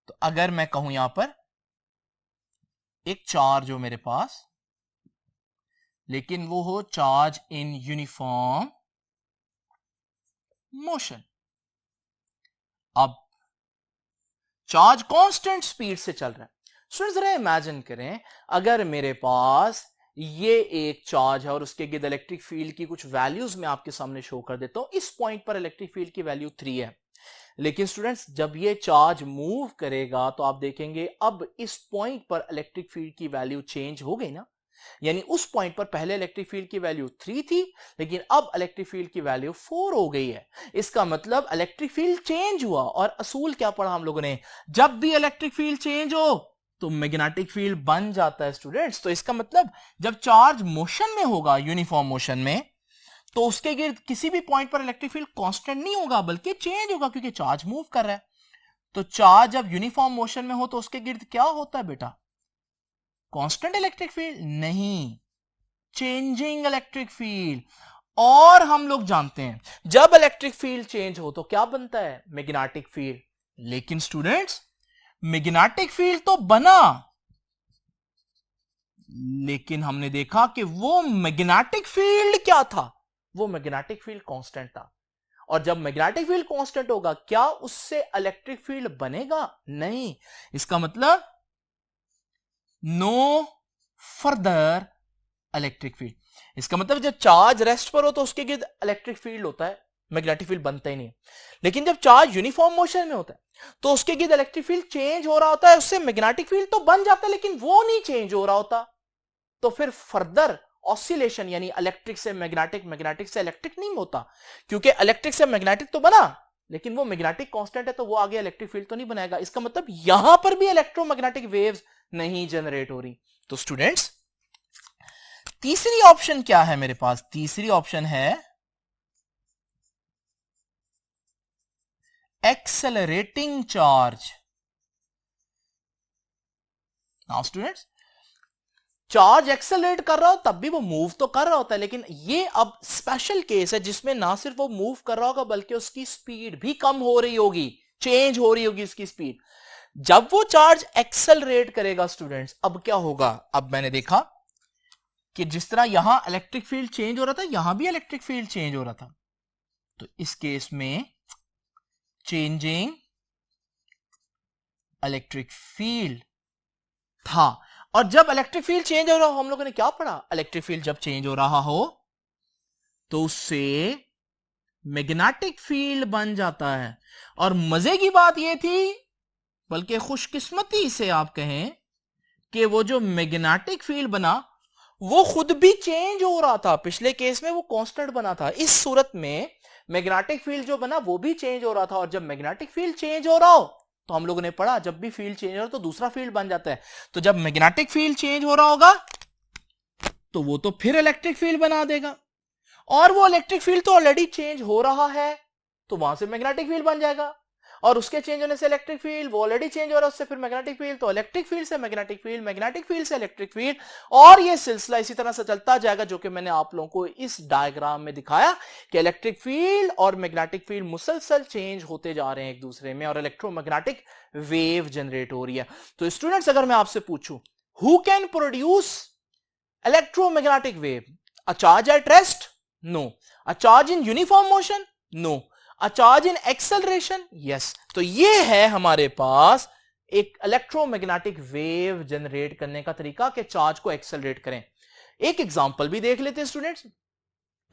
तो अगर मैं कहूं यहां पर एक चार्ज हो मेरे पास, लेकिन वो हो चार्ज इन यूनिफॉर्म मोशन, अब चार्ज कांस्टेंट स्पीड से चल रहा है। स्टूडेंट्स जरा इमेजिन करें, अगर मेरे पास ये एक चार्ज है और उसके गिर्द इलेक्ट्रिक फील्ड की कुछ वैल्यूज मैं आपके सामने शो कर देता हूं। इस पॉइंट पर इलेक्ट्रिक फील्ड की वैल्यू 3 है, लेकिन स्टूडेंट्स जब ये चार्ज मूव करेगा तो आप देखेंगे अब इस पॉइंट पर इलेक्ट्रिक फील्ड की वैल्यू चेंज हो गई ना। यानी उस पॉइंट पर पहले इलेक्ट्रिक फील्ड की वैल्यू 3 थी, लेकिन अब इलेक्ट्रिक फील्ड की वैल्यू 4 हो गई है। इसका मतलब इलेक्ट्रिक फील्ड चेंज हुआ। और असूल क्या पढ़ा हम लोगों ने, जब भी इलेक्ट्रिक फील्ड चेंज हो तो मैग्नेटिक फील्ड बन जाता है स्टूडेंट्स। तो इसका मतलब जब चार्ज मोशन में होगा, यूनिफॉर्म मोशन में, तो उसके गिर्द किसी भी पॉइंट पर इलेक्ट्रिक फील्ड कांस्टेंट नहीं होगा बल्कि चेंज होगा, क्योंकि चार्ज मूव कर रहा है। तो चार्ज जब यूनिफॉर्म मोशन में हो तो उसके गिर्द क्या होता है बेटा, कांस्टेंट इलेक्ट्रिक फील्ड नहीं, चेंजिंग इलेक्ट्रिक फील्ड। और हम लोग जानते हैं जब इलेक्ट्रिक फील्ड चेंज हो तो क्या बनता है, मैग्नेटिक फील्ड। लेकिन स्टूडेंट्स मैग्नेटिक फील्ड तो बना, लेकिन हमने देखा कि वो मैग्नेटिक फील्ड क्या था, वो मैग्नेटिक फील्ड कांस्टेंट था। और जब मैग्नेटिक फील्ड कांस्टेंट होगा, क्या उससे इलेक्ट्रिक फील्ड बनेगा, नहीं। इसका मतलब नो फर्दर इलेक्ट्रिक फील्ड। इसका मतलब जब चार्ज रेस्ट पर हो तो उसके गिर्द इलेक्ट्रिक फील्ड होता है, मैग्नेटिक फील्ड बनता ही नहीं। लेकिन जब चार्ज यूनिफॉर्म मोशन में होता है तो उसके गिर्द इलेक्ट्रिक फील्ड चेंज हो रहा होता है, उससे मैग्नेटिक फील्ड तो बन जाता है, लेकिन वो नहीं चेंज हो रहा होता। तो फिर फर्दर ऑसिलेशन यानी इलेक्ट्रिक से मैग्नेटिक, मैग्नेटिक से इलेक्ट्रिक नहीं होता, क्योंकि इलेक्ट्रिक से मैग्नेटिक तो बना, लेकिन वो मैग्नेटिक कांस्टेंट है, तो वो आगे इलेक्ट्रिक फील्ड तो नहीं बनाएगा। इसका मतलब यहां पर भी इलेक्ट्रोमैग्नेटिक वेव्स नहीं जनरेट हो रही। तो स्टूडेंट्स तीसरी ऑप्शन क्या है मेरे पास, तीसरी ऑप्शन है accelerating charge. Now students charge accelerate कर रहा हो तब भी वो मूव तो कर रहा होता है, लेकिन ये अब स्पेशल केस है जिसमें ना सिर्फ वो मूव कर रहा होगा बल्कि उसकी स्पीड भी कम हो रही होगी, चेंज हो रही होगी उसकी स्पीड। जब वो चार्ज एक्सेलरेट करेगा स्टूडेंट्स, अब क्या होगा, अब मैंने देखा कि जिस तरह यहां इलेक्ट्रिक फील्ड चेंज हो रहा था, यहां भी इलेक्ट्रिक फील्ड चेंज हो रहा था। तो इस केस में चेंजिंग इलेक्ट्रिक फील्ड था। और जब इलेक्ट्रिक फील्ड चेंज हो रहा हो, हम लोगों ने क्या पढ़ा, इलेक्ट्रिक फील्ड जब चेंज हो रहा हो तो उससे मैग्नेटिक फील्ड बन जाता है। और मजे की बात यह थी, बल्कि खुशकिस्मती से आप कहें, कि वो जो मैग्नेटिक फील्ड बना वो खुद भी चेंज हो रहा था। पिछले केस में वो कांस्टेंट बना था, इस सूरत में मैग्नेटिक फील्ड जो बना वो भी चेंज हो रहा था। और जब मैग्नेटिक फील्ड चेंज हो रहा हो तो हम लोगों ने पढ़ा, जब भी फील्ड चेंज हो रहा तो दूसरा फील्ड बन जाता है। तो जब मैग्नेटिक फील्ड चेंज हो रहा होगा तो वो तो फिर इलेक्ट्रिक फील्ड बना देगा, और वो इलेक्ट्रिक फील्ड तो ऑलरेडी चेंज हो रहा है, तो वहां से मैग्नेटिक फील्ड बन जाएगा। और उसके चेंज होने से इलेक्ट्रिक फील्ड, वो ऑलरेडी चेंज हो रहा है, उससे फिर मैग्नेटिक फील्ड, तो इलेक्ट्रिक फील्ड से मैग्नेटिक फील्ड, मैग्नेटिक फील्ड से इलेक्ट्रिक फील्ड, और ये सिलसिला इसी तरह से चलता जाएगा, जो कि मैंने आप लोगों को इस डायग्राम में दिखाया कि इलेक्ट्रिक फील्ड और मैग्नेटिक फील्ड मुसलसल चेंज होते जा रहे हैं एक दूसरे में, और इलेक्ट्रोमैग्नेटिक वेव जनरेट हो रही है। तो स्टूडेंट्स अगर मैं आपसे पूछूं, who can produce electromagnetic wave, a charge at rest, no, a charge in uniform motion, no, a charge in acceleration, yes. तो ये है हमारे पास एक इलेक्ट्रोमैग्नेटिक वेव जनरेट करने का तरीका कि चार्ज को एक्सेलरेट करें। एक एग्जांपल भी देख लेते हैं स्टूडेंट्स।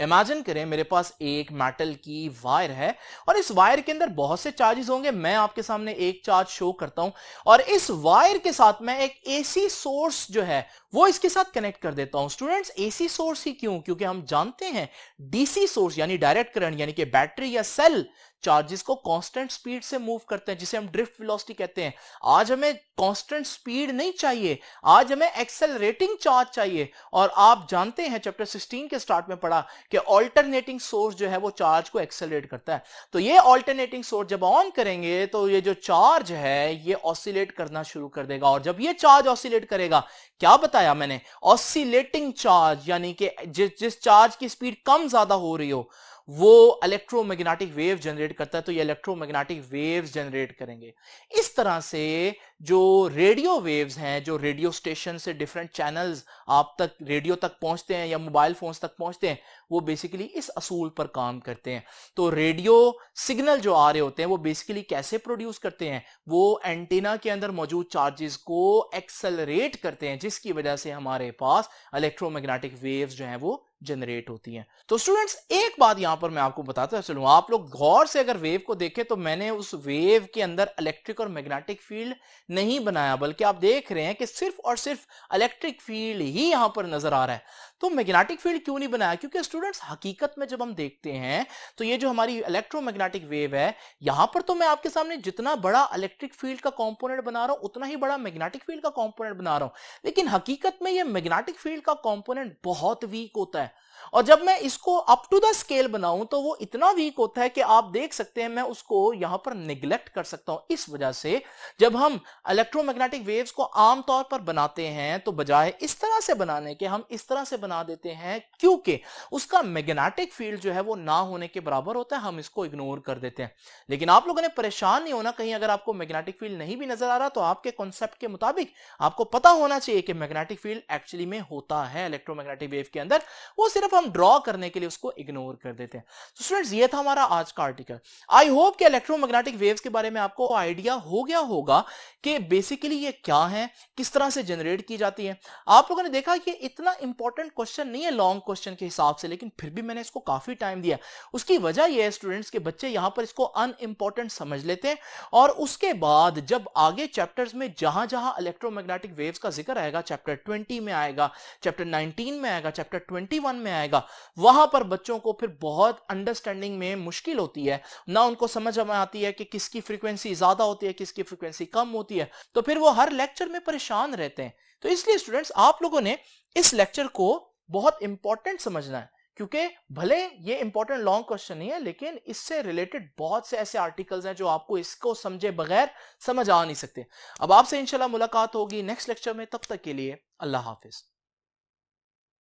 इमेजिन करें मेरे पास एक मेटल की वायर है और इस वायर के अंदर बहुत से चार्जेस होंगे। मैं आपके सामने एक चार्ज शो करता हूं और इस वायर के साथ मैं एक एसी सोर्स जो है वो इसके साथ कनेक्ट कर देता हूं। स्टूडेंट्स एसी सोर्स ही क्यों? क्योंकि हम जानते हैं डीसी सोर्स यानी डायरेक्ट करंट यानी कि बैटरी या सेल चार्जेस को कांस्टेंट स्पीड से मूव करते हैं, जिसे हम ड्रिफ्ट वेलोसिटी कहते हैं। आज हमें कांस्टेंट स्पीड नहीं चाहिए, आज हमें एक्सेलरेटिंग चार्ज चाहिए। और आप जानते हैं चैप्टर 16 के स्टार्ट में पढ़ा कि ऑल्टरनेटिंग सोर्स जो है वो चार्ज को एक्सेलरेट करता है। तो ये ऑल्टरनेटिंग सोर्स जब ऑन करेंगे तो ये जो चार्ज है ये ऑसिलेट करना शुरू कर देगा। और जब ये चार्ज ऑसिलेट करेगा, क्या बताया मैंने, ऑसिलेटिंग चार्ज, यानी कि जिस चार्ज की स्पीड कम ज्यादा हो रही हो वो इलेक्ट्रोमैग्नेटिक वेव जनरेट करता है। तो ये इलेक्ट्रोमैग्नेटिक वेव्स जनरेट करेंगे। इस तरह से जो रेडियो वेव्स हैं, जो रेडियो स्टेशन से डिफरेंट चैनल्स आप तक रेडियो तक पहुंचते हैं या मोबाइल फोन्स तक पहुंचते हैं, वो बेसिकली इस असूल पर काम करते हैं। तो रेडियो सिग्नल जो आ रहे होते हैं वो बेसिकली कैसे प्रोड्यूस करते हैं, वो एंटीना के अंदर मौजूद चार्जेस को एक्सेलरेट करते हैं, जिसकी वजह से हमारे पास इलेक्ट्रोमैग्नेटिक वेव्स जो हैं वो जनरेट होती हैं। तो स्टूडेंट्स एक बात यहां पर मैं आपको बताता चलूं, आप लोग गौर से अगर वेव को देखें तो मैंने उस वेव के अंदर इलेक्ट्रिक और मैग्नेटिक फील्ड नहीं बनाया, बल्कि आप देख रहे हैं कि सिर्फ और सिर्फ इलेक्ट्रिक फील्ड ही यहां पर नजर आ रहा है। तो मैग्नेटिक फील्ड क्यों नहीं बनाया? क्योंकि स्टूडेंट्स हकीकत में जब हम देखते हैं तो ये जो हमारी इलेक्ट्रोमैग्नेटिक वेव है, यहां पर तो मैं आपके सामने जितना बड़ा इलेक्ट्रिक फील्ड का कंपोनेंट बना रहा हूं उतना ही बड़ा मैग्नेटिक फील्ड का कंपोनेंट बना रहा हूं, लेकिन हकीकत में ये मैग्नेटिक फील्ड का कंपोनेंट बहुत वीक होता है। और जब मैं इसको अप टू द स्केल बनाऊं तो वो इतना वीक होता है कि आप देख सकते हैं मैं उसको यहां पर निगलेक्ट कर सकता हूं। इस वजह से जब हम इलेक्ट्रोमैग्नेटिक वेव्स को आमतौर पर बनाते हैं तो बजाय इस तरह से बनाने के हम इस तरह से बना देते हैं, क्योंकि उसका मैग्नेटिक फील्ड जो है वो ना होने के बराबर होता है, हम इसको इग्नोर कर देते हैं। लेकिन आप लोगों ने परेशान नहीं होना, कहीं अगर आपको मैग्नेटिक फील्ड नहीं भी नजर आ रहा तो आपके कॉन्सेप्ट के मुताबिक आपको पता होना चाहिए कि मैग्नेटिक फील्ड एक्चुअली में होता है इलेक्ट्रोमैग्नेटिक वेव के अंदर, वो सिर्फ हम ड्रॉ करने के लिए उसको इग्नोर कर देते हैं। तो स्टूडेंट्स ये था हमारा आज का आर्टिकल। आई होप कि इलेक्ट्रोमैग्नेटिक वेव्स के बारे में आपको आइडिया हो गया होगा कि बेसिकली ये क्या है, किस तरह से जनरेट की जाती है। आप लोगों ने देखा कि इतना इंपॉर्टेंट क्वेश्चन नहीं है लॉन्ग क्वेश्चन के हिसाब से, लेकिन फिर भी मैंने इसको काफी टाइम दिया। उसकी वजह यह है स्टूडेंट्स के बच्चे यहां पर इसको अनइंपॉर्टेंट समझ लेते हैं और उसके बाद जब आगे चैप्टर्स में जहां जहां इलेक्ट्रोमैग्नेटिक वेव्स का जिक्र आएगा, चैप्टर 20 में आएगा, चैप्टर 19 में आएगा, चैप्टर 21 में आएगा, वहां पर बच्चों को फिर बहुत अंडरस्टैंडिंग में मुश्किल होती है, ना उनको समझ में आती है कि किसकी फ्रीक्वेंसी ज्यादा होती है, किसकी फ्रीक्वेंसी कम होती है, तो फिर वो हर लेक्चर में परेशान रहते हैं। तो इसलिए स्टूडेंट्स आप लोगों ने इस लेक्चर को बहुत इंपॉर्टेंट समझना है, क्योंकि भले ये इंपॉर्टेंट लॉन्ग क्वेश्चन नहीं है, लेकिन इससे रिलेटेड बहुत से ऐसे आर्टिकल्स हैं जो आपको इसको समझे बगैर समझ आ नहीं सकते। अब आपसे इंशाल्लाह मुलाकात होगी नेक्स्ट लेक्चर में, तब तक के लिए अल्लाह हाफिज।